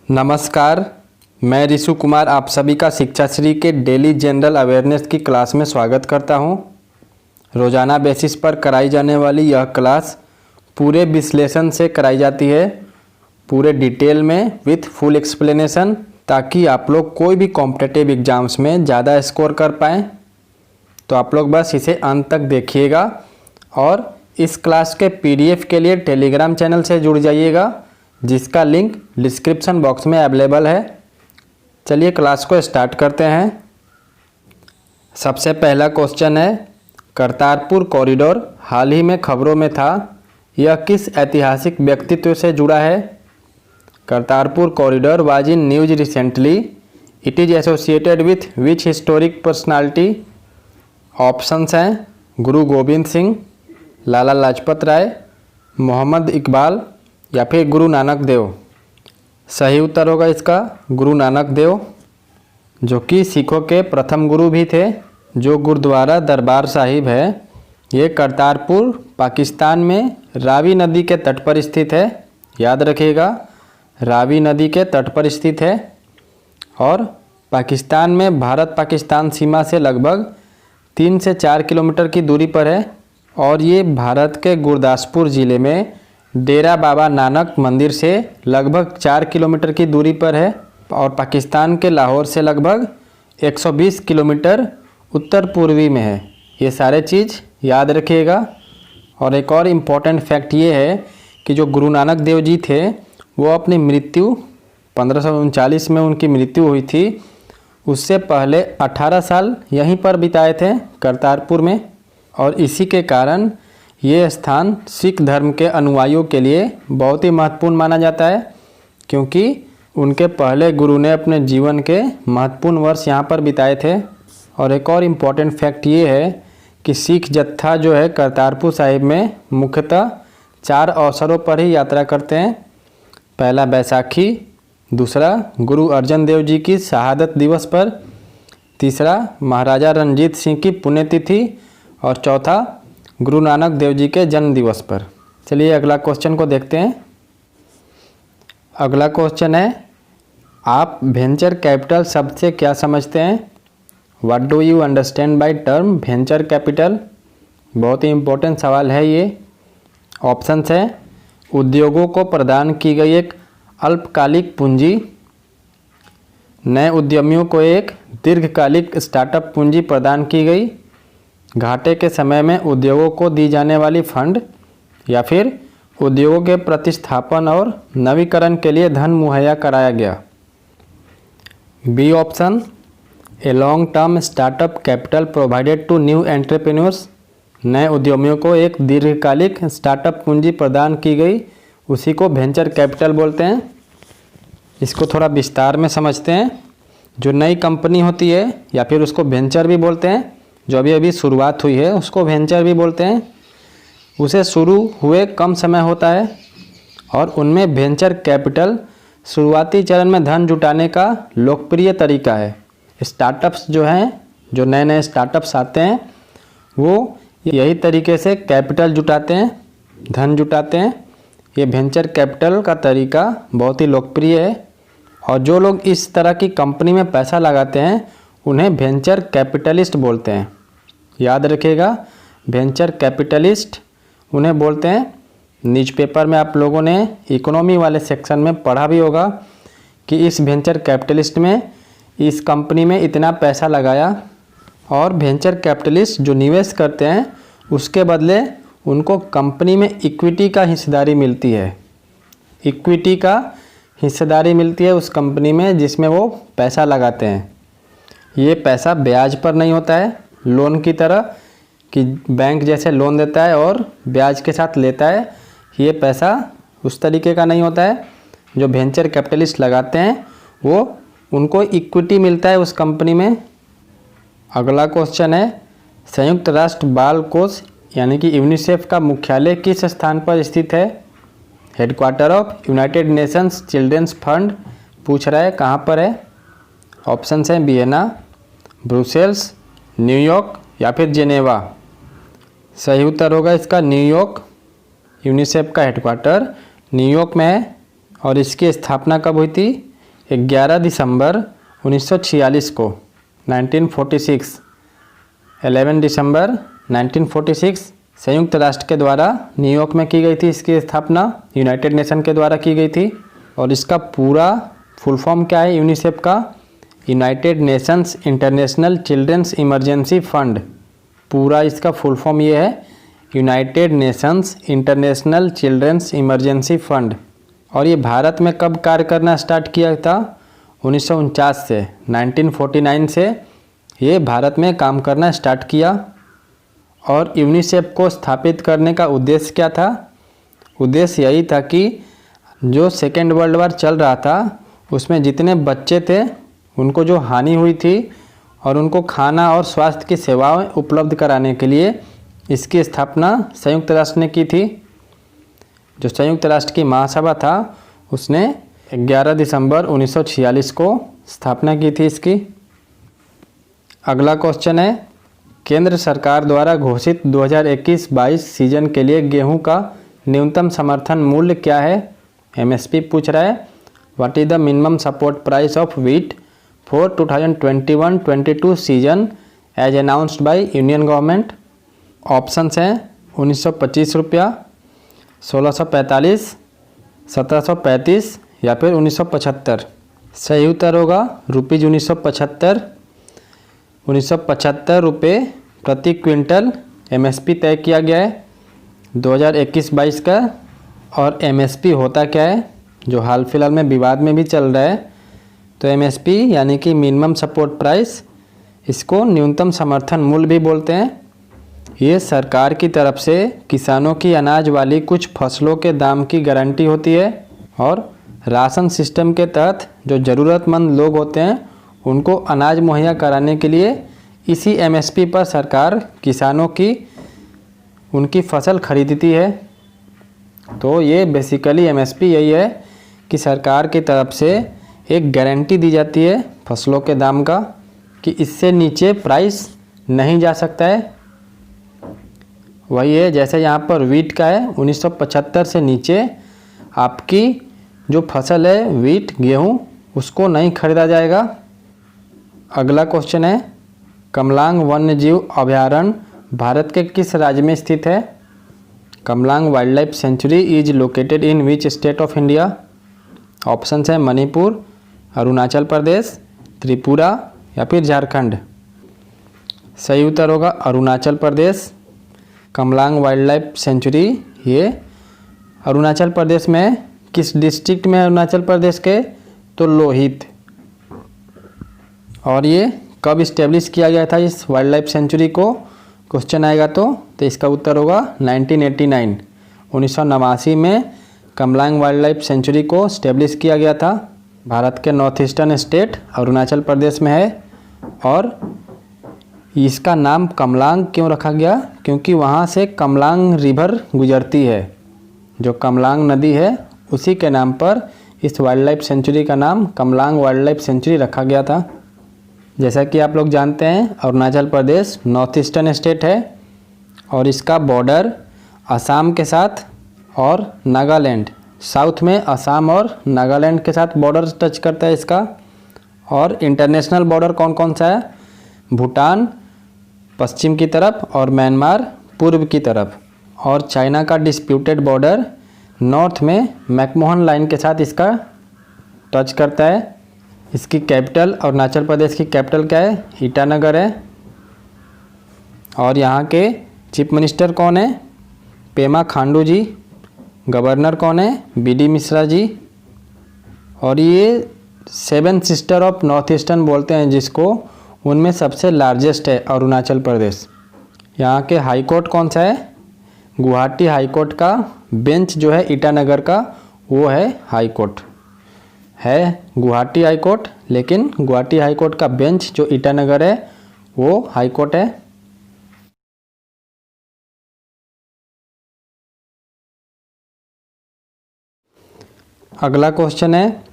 नमस्कार, मैं ऋषु कुमार आप सभी का शिक्षाश्री के डेली जनरल अवेयरनेस की क्लास में स्वागत करता हूं। रोज़ाना बेसिस पर कराई जाने वाली यह क्लास पूरे विश्लेषण से कराई जाती है, पूरे डिटेल में विथ फुल एक्सप्लेनेशन, ताकि आप लोग कोई भी कॉम्पिटिटिव एग्ज़ाम्स में ज़्यादा स्कोर कर पाएँ। तो आप लोग बस इसे अंत तक देखिएगा और इस क्लास के PDF के लिए टेलीग्राम चैनल से जुड़ जाइएगा, जिसका लिंक डिस्क्रिप्शन बॉक्स में अवेलेबल है। चलिए क्लास को स्टार्ट करते हैं। सबसे पहला क्वेश्चन है, करतारपुर कॉरिडोर हाल ही में खबरों में था, यह किस ऐतिहासिक व्यक्तित्व से जुड़ा है? Kartarpur corridor was in news recently, it is associated with which historic personality? Options हैं गुरु गोविंद सिंह, लाला लाजपत राय, मोहम्मद इकबाल या फिर गुरु नानक देव। सही उत्तर होगा इसका गुरु नानक देव, जो कि सिखों के प्रथम गुरु भी थे। जो गुरुद्वारा दरबार साहिब है, ये करतारपुर पाकिस्तान में रावी नदी के तट पर स्थित है। याद रखिएगा, रावी नदी के तट पर स्थित है और पाकिस्तान में भारत पाकिस्तान सीमा से लगभग 3 से 4 किलोमीटर की दूरी पर है और ये भारत के गुरदासपुर ज़िले में डेरा बाबा नानक मंदिर से लगभग 4 किलोमीटर की दूरी पर है और पाकिस्तान के लाहौर से लगभग 120 किलोमीटर उत्तर पूर्वी में है। ये सारे चीज़ याद रखिएगा। और एक और इम्पॉर्टेंट फैक्ट ये है कि जो गुरु नानक देव जी थे, वो अपनी मृत्यु 1539 में उनकी मृत्यु हुई थी। उससे पहले 18 साल यहीं पर बिताए थे करतारपुर में, और इसी के कारण ये स्थान सिख धर्म के अनुयायियों के लिए बहुत ही महत्वपूर्ण माना जाता है, क्योंकि उनके पहले गुरु ने अपने जीवन के महत्वपूर्ण वर्ष यहाँ पर बिताए थे। और एक और इम्पॉर्टेंट फैक्ट ये है कि सिख जत्था जो है करतारपुर साहिब में मुख्यतः 4 अवसरों पर ही यात्रा करते हैं। पहला बैसाखी, दूसरा गुरु अर्जन देव जी की शहादत दिवस पर, तीसरा महाराजा रणजीत सिंह की पुण्यतिथि और चौथा गुरु नानक देव जी के जन्म दिवस पर। चलिए अगला क्वेश्चन को देखते हैं। अगला क्वेश्चन है, आप वेंचर कैपिटल शब्द से क्या समझते हैं? What do you understand by term venture capital? बहुत ही इम्पोर्टेंट सवाल है ये। ऑप्शंस हैं उद्योगों को प्रदान की गई एक अल्पकालिक पूंजी, नए उद्यमियों को एक दीर्घकालिक स्टार्टअप पूंजी प्रदान की गई, घाटे के समय में उद्योगों को दी जाने वाली फंड, या फिर उद्योगों के प्रतिस्थापन और नवीकरण के लिए धन मुहैया कराया गया। B option, a long term startup capital provided to new entrepreneurs, नए उद्यमियों को एक दीर्घकालिक स्टार्टअप पूंजी प्रदान की गई, उसी को वेंचर कैपिटल बोलते हैं। इसको थोड़ा विस्तार में समझते हैं। जो नई कंपनी होती है या फिर उसको वेंचर भी बोलते हैं, जो अभी अभी शुरुआत हुई है उसको वेंचर भी बोलते हैं। उसे शुरू हुए कम समय होता है और उनमें वेंचर कैपिटल शुरुआती चरण में धन जुटाने का लोकप्रिय तरीका है। स्टार्टअप्स जो हैं, जो नए नए स्टार्टअप्स आते हैं, वो यही तरीके से कैपिटल जुटाते हैं, धन जुटाते हैं। ये वेंचर कैपिटल का तरीका बहुत ही लोकप्रिय है और जो लोग इस तरह की कंपनी में पैसा लगाते हैं उन्हें वेंचर कैपिटलिस्ट बोलते हैं। याद रखिएगा, वेंचर कैपिटलिस्ट उन्हें बोलते हैं। न्यूज़पेपर में आप लोगों ने इकोनॉमी वाले सेक्शन में पढ़ा भी होगा कि इस वेंचर कैपिटलिस्ट में इस कंपनी में इतना पैसा लगाया, और वेंचर कैपिटलिस्ट जो निवेश करते हैं उसके बदले उनको कंपनी में इक्विटी का हिस्सेदारी मिलती है। इक्विटी का हिस्सेदारी मिलती है उस कंपनी में जिसमें वो पैसा लगाते हैं। ये पैसा ब्याज पर नहीं होता है, लोन की तरह कि बैंक जैसे लोन देता है और ब्याज के साथ लेता है। ये पैसा उस तरीके का नहीं होता है। जो वेंचर कैपिटलिस्ट लगाते हैं वो उनको इक्विटी मिलता है उस कंपनी में। अगला क्वेश्चन है, संयुक्त राष्ट्र बाल कोष यानी कि यूनिसेफ का मुख्यालय किस स्थान पर स्थित है? Headquarter of United Nations Children's Fund पूछ रहा है, कहाँ पर है? ऑप्शंस हैं वियना, ब्रुसेल्स, न्यूयॉर्क या फिर जेनेवा। सही उत्तर होगा इसका न्यूयॉर्क। यूनिसेफ का हेडक्वार्टर न्यूयॉर्क में है और इसकी स्थापना कब हुई थी? 11 दिसंबर 1946 को 1946 11 दिसंबर 1946 संयुक्त राष्ट्र के द्वारा न्यूयॉर्क में की गई थी। इसकी स्थापना यूनाइटेड नेशन के द्वारा की गई थी। और इसका पूरा फुल फॉर्म क्या है यूनिसेफ का? United Nations International Children's Emergency Fund. पूरा इसका फुल फॉर्म ये है, United Nations International Children's Emergency Fund. और ये भारत में कब कार्य करना स्टार्ट किया था? 1949 से 1949 से ये भारत में काम करना स्टार्ट किया। और यूनिसेफ को स्थापित करने का उद्देश्य क्या था? उद्देश्य यही था कि जो सेकेंड वर्ल्ड वार चल रहा था उसमें जितने बच्चे थे उनको जो हानि हुई थी और उनको खाना और स्वास्थ्य की सेवाएं उपलब्ध कराने के लिए इसकी स्थापना संयुक्त राष्ट्र ने की थी। जो संयुक्त राष्ट्र की महासभा था उसने 11 दिसंबर 1946 को स्थापना की थी इसकी। अगला क्वेश्चन है, केंद्र सरकार द्वारा घोषित 2021-22 सीजन के लिए गेहूं का न्यूनतम समर्थन मूल्य क्या है? एमएसपी पूछ रहा है। What is the minimum support price of wheat for 2021-22 season as announced by union government? Options हैं 1925 रुपया, 1645, 1735 या फिर 1975। सही उत्तर होगा रुपीज़ 1975। 1975 रुपये प्रति क्विंटल एमएसपी तय किया गया है 2021-22 का। और एमएसपी होता क्या है, जो हाल फिलहाल में विवाद में भी चल रहा है। तो एमएसपी यानी कि मिनिमम सपोर्ट प्राइस, इसको न्यूनतम समर्थन मूल्य भी बोलते हैं। ये सरकार की तरफ से किसानों की अनाज वाली कुछ फसलों के दाम की गारंटी होती है। और राशन सिस्टम के तहत जो ज़रूरतमंद लोग होते हैं उनको अनाज मुहैया कराने के लिए इसी एमएसपी पर सरकार किसानों की उनकी फसल खरीदती है। तो ये बेसिकली एमएसपी यही है कि सरकार की तरफ से एक गारंटी दी जाती है फसलों के दाम का कि इससे नीचे प्राइस नहीं जा सकता है। वही है जैसे यहाँ पर वीट का है 1975 से नीचे आपकी जो फसल है वीट गेहूँ उसको नहीं खरीदा जाएगा। अगला क्वेश्चन है, कमलांग वन्य जीव अभयारण्य भारत के किस राज्य में स्थित है? Kamalang wild life sanctuary is located in which state of India? Options हैं मणिपुर, अरुणाचल प्रदेश, त्रिपुरा या फिर झारखंड। सही उत्तर होगा Arunachal Pradesh. Kamalang wild life sanctuary ये अरुणाचल प्रदेश में, किस डिस्ट्रिक्ट में अरुणाचल प्रदेश के? तो लोहित। और ये कब इस्टेब्लिश किया गया था इस वाइल्ड लाइफ सेंचुरी को? क्वेश्चन आएगा तो इसका उत्तर होगा 1989 1989 में कमलांग वाइल्ड लाइफ सेंचुरी को इस्टेब्लिश किया गया था। भारत के north eastern state Arunachal Pradesh में है। और इसका नाम कमलांग क्यों रखा गया? क्योंकि वहाँ से कमलांग रिवर गुजरती है। जो कमलांग नदी है उसी के नाम पर इस वाइल्ड लाइफ सेंचुरी का नाम कमलांग वाइल्ड लाइफ सेंचुरी रखा गया था। जैसा कि आप लोग जानते हैं Arunachal Pradesh north eastern state है और इसका बॉर्डर असम के साथ और नागालैंड, साउथ में असम और नागालैंड के साथ बॉर्डर टच करता है इसका। और इंटरनेशनल बॉर्डर कौन कौन सा है? भूटान पश्चिम की तरफ और म्यांमार पूर्व की तरफ। और चाइना का डिस्प्यूटेड बॉर्डर नॉर्थ में मैकमोहन लाइन के साथ इसका टच करता है। इसकी कैपिटल अरुणाचल प्रदेश की कैपिटल क्या है? ईटानगर है। और यहाँ के चीफ मिनिस्टर कौन है? पेमा खांडू जी। गवर्नर कौन है? बीडी मिश्रा जी। और ये 7 सिस्टर ऑफ नॉर्थ ईस्टर्न बोलते हैं जिसको, उनमें सबसे लार्जेस्ट है अरुणाचल प्रदेश। यहाँ के हाई कोर्ट कौन सा है? गुवाहाटी हाई कोर्ट का बेंच जो है ईटानगर का वो है हाई कोर्ट है गुवाहाटी हाई कोर्ट, लेकिन गुवाहाटी हाई कोर्ट का बेंच जो ईटानगर है वो हाई कोर्ट है। अगला क्वेश्चन है,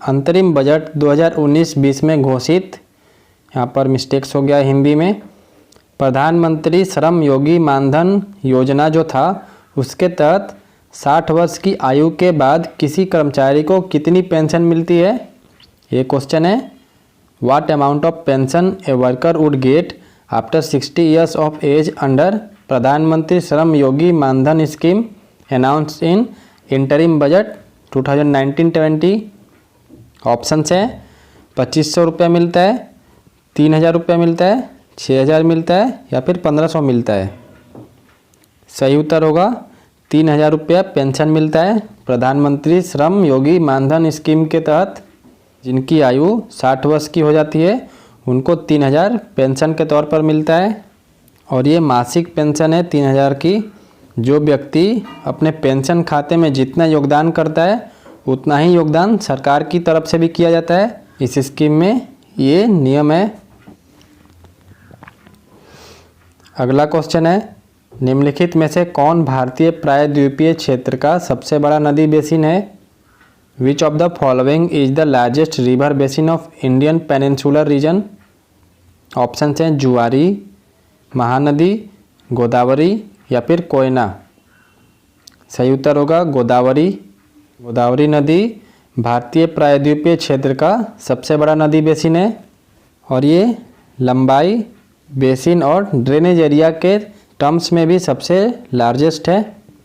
अंतरिम बजट 2019-20 में घोषित, यहाँ पर मिस्टेक्स हो गया हिंदी में, प्रधानमंत्री श्रम योगी मानधन योजना जो था उसके तहत 60 वर्ष की आयु के बाद किसी कर्मचारी को कितनी पेंशन मिलती है? ये क्वेश्चन है, what amount of pension a worker would get after 60 years of age under Pradhan Mantri Shram Yogi Maandhan scheme announce in interim budget 2019-20। Option है 2500 रुपये मिलता है, 3000 रुपये मिलता है, 6000 मिलता है या फिर 1500 मिलता है। सही उत्तर होगा 3000 रुपया पेंशन मिलता है प्रधानमंत्री श्रम योगी मानधन स्कीम के तहत। जिनकी आयु 60 वर्ष की हो जाती है उनको 3000 पेंशन के तौर पर मिलता है। और ये मासिक पेंशन है 3000 की। जो व्यक्ति अपने पेंशन खाते में जितना योगदान करता है उतना ही योगदान सरकार की तरफ से भी किया जाता है। इस स्कीम में ये नियम है। अगला क्वेश्चन है, निम्नलिखित में से कौन भारतीय प्रायद्वीपीय क्षेत्र का सबसे बड़ा नदी बेसिन है? Which of the following is the largest river basin of Indian peninsular reason? Option हैं जुआरी, महानदी, गोदावरी या फिर कोयना। सही उत्तर होगा गोदावरी। गोदावरी नदी भारतीय प्रायद्वीपीय क्षेत्र का सबसे बड़ा नदी बेसिन है और ये लंबाई, बेसिन और ड्रेनेज एरिया के टर्म्स में भी सबसे लार्जेस्ट है।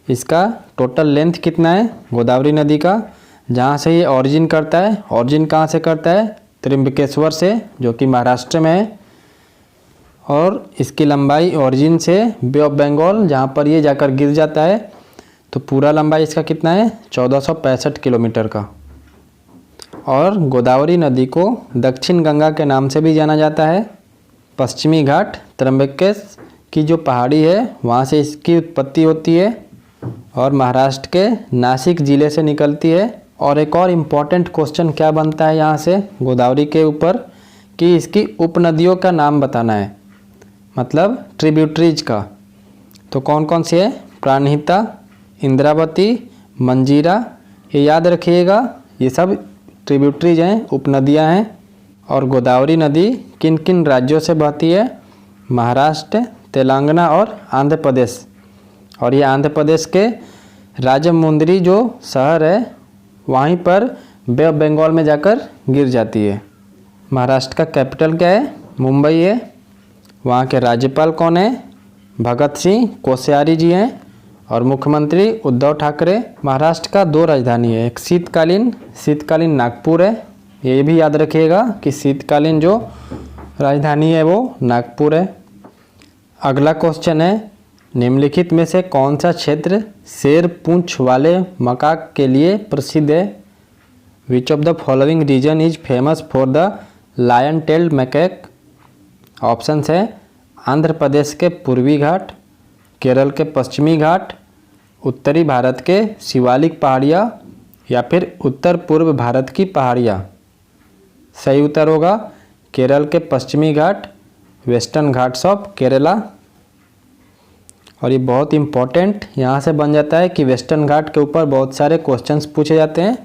इसका टोटल लेंथ कितना है गोदावरी नदी का, जहाँ से ये ऑरिजिन करता है? ऑरिजिन कहाँ से करता है? त्रिम्बकेश्वर से, जो कि महाराष्ट्र में है। और इसकी लंबाई ऑरिजिन से बे ऑफ बंगाल जहाँ पर ये जाकर गिर जाता है, तो पूरा लंबाई इसका कितना है? 1465 किलोमीटर का। और गोदावरी नदी को दक्षिण गंगा के नाम से भी जाना जाता है। पश्चिमी घाट त्र्यंबकेश की जो पहाड़ी है वहाँ से इसकी उत्पत्ति होती है और महाराष्ट्र के नासिक ज़िले से निकलती है। और एक और इम्पॉर्टेंट क्वेश्चन क्या बनता है यहाँ से गोदावरी के ऊपर, कि इसकी उपनदियों का नाम बताना है, मतलब ट्रिब्यूटरीज का। तो कौन कौन सी है? प्राणहिता, इंद्रावती, मंजीरा। ये याद रखिएगा, ये सब ट्रिब्यूटरीज हैं, उपनदियाँ हैं। और गोदावरी नदी किन किन राज्यों से बहती है? महाराष्ट्र, तेलंगाना और आंध्र प्रदेश। और ये आंध्र प्रदेश के राजमुंद्री जो शहर है वहीं पर बे ऑफ बंगाल में जाकर गिर जाती है। महाराष्ट्र का कैपिटल क्या है? मुंबई है। वहाँ के राज्यपाल कौन है? भगत सिंह कोश्यारी जी हैं। और मुख्यमंत्री उद्धव ठाकरे। महाराष्ट्र का 2 राजधानी है, एक शीतकालीन नागपुर है। ये भी याद रखिएगा कि शीतकालीन जो राजधानी है वो नागपुर है। अगला क्वेश्चन है, निम्नलिखित में से कौन सा क्षेत्र शेर पूंछ वाले मकाक के लिए प्रसिद्ध है? Which of the following region is famous for the lion tailed macaque? Options है आंध्र प्रदेश के पूर्वी घाट, केरल के पश्चिमी घाट, उत्तरी भारत के शिवालिक पहाड़ियाँ या फिर उत्तर पूर्व भारत की पहाड़ियाँ। सही उत्तर होगा केरल के पश्चिमी घाट, वेस्टर्न घाट्स ऑफ केरला। और ये बहुत इम्पॉर्टेंट यहाँ से बन जाता है कि वेस्टर्न घाट के ऊपर बहुत सारे क्वेश्चंस पूछे जाते हैं।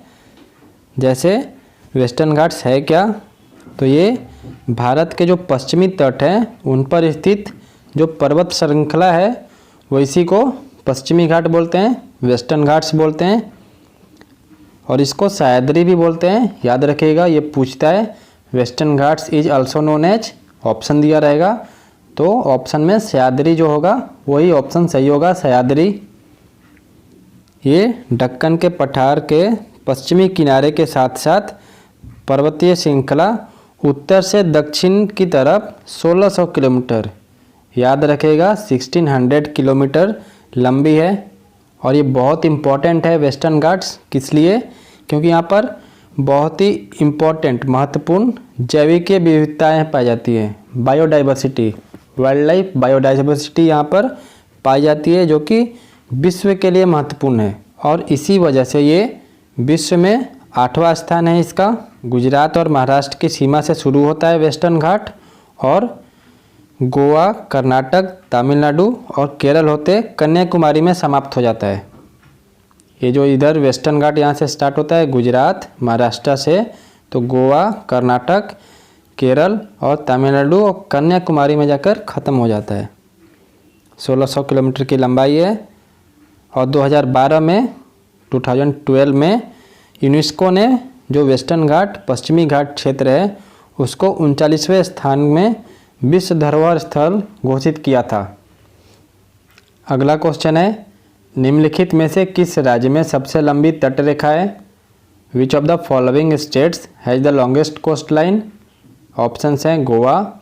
जैसे वेस्टर्न घाट्स है क्या? तो ये भारत के जो पश्चिमी तट हैं उन पर स्थित जो पर्वत श्रृंखला है वो इसी को पश्चिमी घाट बोलते हैं, वेस्टर्न घाट्स बोलते हैं। और इसको सह्याद्री भी बोलते हैं, याद रखिएगा। ये पूछता है Western Ghats is also known as, option दिया रहेगा तो ऑप्शन में सह्याद्री जो होगा वही ऑप्शन सही होगा, सह्याद्री। ये दक्कन के पठार के पश्चिमी किनारे के साथ साथ पर्वतीय श्रृंखला उत्तर से दक्षिण की तरफ 1600 किलोमीटर, याद रखेगा 1600 किलोमीटर लंबी है। और ये बहुत इम्पॉर्टेंट है वेस्टर्न घाट्स, किस लिए? क्योंकि यहाँ पर बहुत ही इम्पॉर्टेंट महत्वपूर्ण जैविकीय विविधताएँ पाई जाती है, बायोडाइवर्सिटी, वाइल्ड लाइफ बायोडाइवर्सिटी यहाँ पर पाई जाती है, जो कि विश्व के लिए महत्वपूर्ण है। और इसी वजह से ये विश्व में 8वां स्थान है इसका। गुजरात और महाराष्ट्र की सीमा से शुरू होता है वेस्टर्न घाट और गोवा, कर्नाटक, तमिलनाडु और केरल होते कन्याकुमारी में समाप्त हो जाता है। ये जो इधर वेस्टर्न घाट यहाँ से स्टार्ट होता है गुजरात महाराष्ट्र से, तो गोवा, कर्नाटक, केरल और तमिलनाडु और कन्याकुमारी में जाकर ख़त्म हो जाता है। 1600 किलोमीटर की लंबाई है। और 2012 में 2012 में यूनेस्को ने जो वेस्टर्न घाट पश्चिमी घाट क्षेत्र है उसको 39वें स्थान में विश्व धरोहर स्थल घोषित किया था। अगला क्वेश्चन है, निम्नलिखित में से किस राज्य में सबसे लंबी तटरेखा है? Which of the following states has the longest coast line? Options हैं गोवा,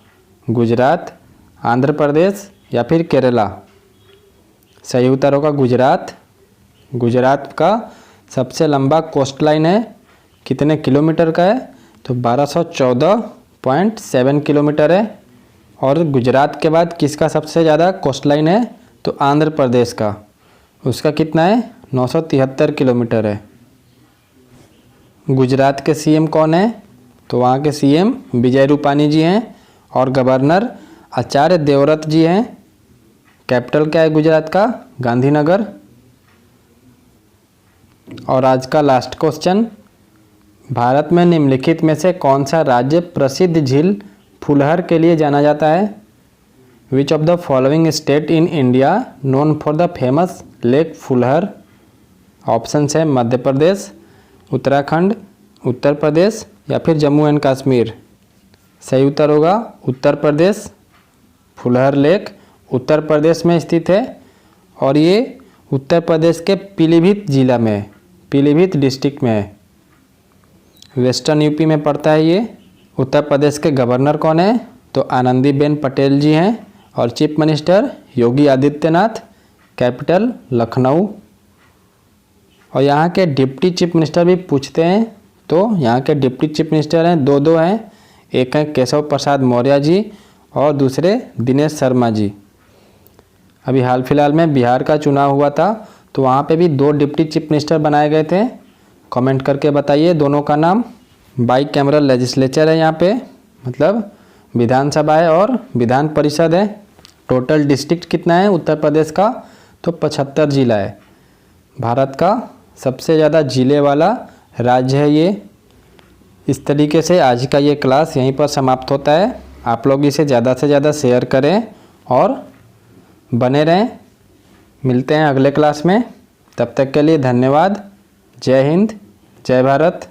गुजरात, आंध्र प्रदेश या फिर केरला। सही उत्तर होगा गुजरात। गुजरात का सबसे लंबा कोस्ट लाइन है, कितने किलोमीटर का है? तो 1214.7 किलोमीटर है। और गुजरात के बाद किसका सबसे ज़्यादा कोस्ट लाइन है? तो आंध्र प्रदेश का, उसका कितना है? 973 किलोमीटर है। गुजरात के सीएम कौन है? तो वहाँ के सीएम विजय रूपानी जी हैं और गवर्नर आचार्य देवव्रत जी हैं। कैपिटल क्या है गुजरात का? गांधीनगर। और आज का लास्ट क्वेश्चन, भारत में निम्नलिखित में से कौन सा राज्य प्रसिद्ध झील फुलहर के लिए जाना जाता है? Which of the following state in India known for the famous lake Phulhar? Options है मध्य प्रदेश, उत्तराखंड, उत्तर प्रदेश या फिर जम्मू एंड कश्मीर। सही उत्तर होगा उत्तर प्रदेश। फुलहर लेक उत्तर प्रदेश में स्थित है और ये उत्तर प्रदेश के पीलीभीत जिला में, पीलीभीत डिस्ट्रिक्ट में है। वेस्टर्न यूपी में पड़ता है ये। उत्तर प्रदेश के गवर्नर कौन है? तो आनंदीबेन पटेल जी हैं और chief minister Yogi Adityanath. Capital Lucknow. और यहाँ के डिप्टी चीफ मिनिस्टर भी पूछते हैं, तो यहाँ के डिप्टी चीफ मिनिस्टर हैं, दो हैं। एक हैं केशव प्रसाद मौर्य जी और दूसरे दिनेश शर्मा जी। अभी हाल फिलहाल में बिहार का चुनाव हुआ था तो वहाँ पे भी 2 डिप्टी चीफ मिनिस्टर बनाए गए थे। कमेंट करके बताइए दोनों का नाम। बाई कैमरल लेजिस्लेचर है यहाँ पे, मतलब विधानसभा है और विधान परिषद है। टोटल डिस्ट्रिक्ट कितना है उत्तर प्रदेश का? तो 75 जिला है। भारत का सबसे ज़्यादा जिले वाला राज्य है ये। इस तरीके से आज का ये क्लास यहीं पर समाप्त होता है। आप लोग इसे ज़्यादा से ज़्यादा शेयर करें और बने रहें। मिलते हैं अगले क्लास में, तब तक के लिए धन्यवाद। जय हिंद, जय भारत।